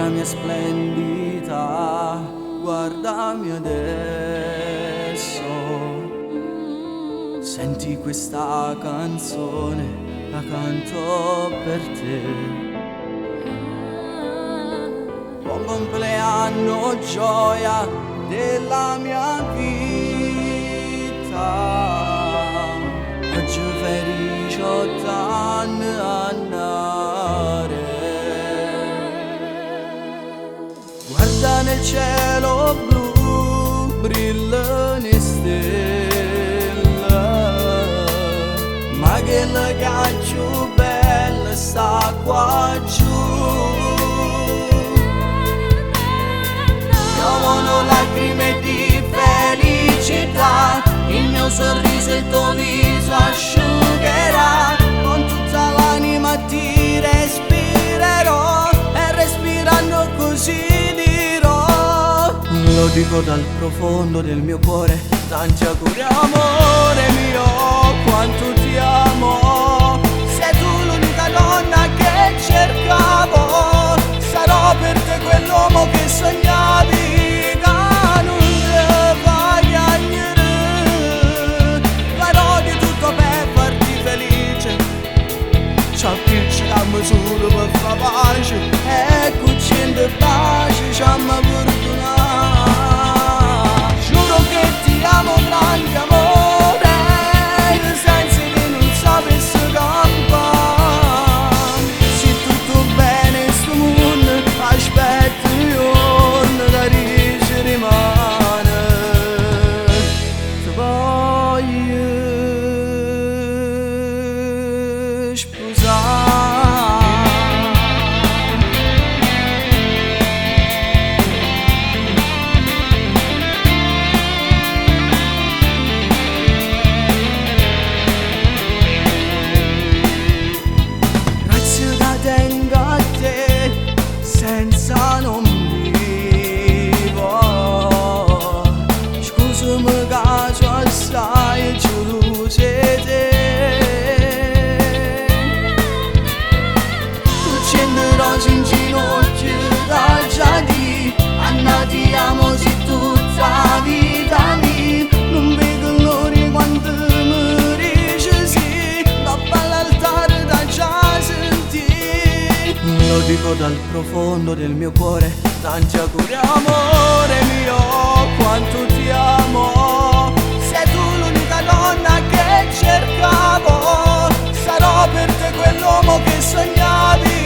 cara mia splendida, guardami adesso. Senti questa canzone, la canto per te. Buon compleanno, gioia della mia vita. Oggi fai 18 anni a nare. Guarda nel cielo blu, brillano le stelle, ma che la caccio bella sta qua giù. Piovono lacrime di felicità, il mio sorriso e il tuo viso asciugherà. Con tutta l'anima ti respirerò e respirando così dirò: lo dico dal profondo del mio cuore, tanti auguri amore mio, quanto ti amo. Sei tu l'unica donna che cercavo, sarò per te quell'uomo che sognavi. Solo per far pace, eccoci in pace, ci amo fortunati. Giuro che ti amo grande amore, senza che non sapessi campare. Se tutto bene in sto mondo, aspetta il giorno da ci rimane. Ti voglio sposare. Senza non vivo, scusami caso assai giudice te. Tu scenderò in ginocchio da giardì, Anna ti amo se tutta vita mia. Non vedo l'ora quando mi dici sì, dopo all'altare da già sentì. Lo dico dal profondo del mio cuore, tanti auguri amore mio, quanto ti amo. Sei tu l'unica donna che cercavo, sarò per te quell'uomo che sognavi.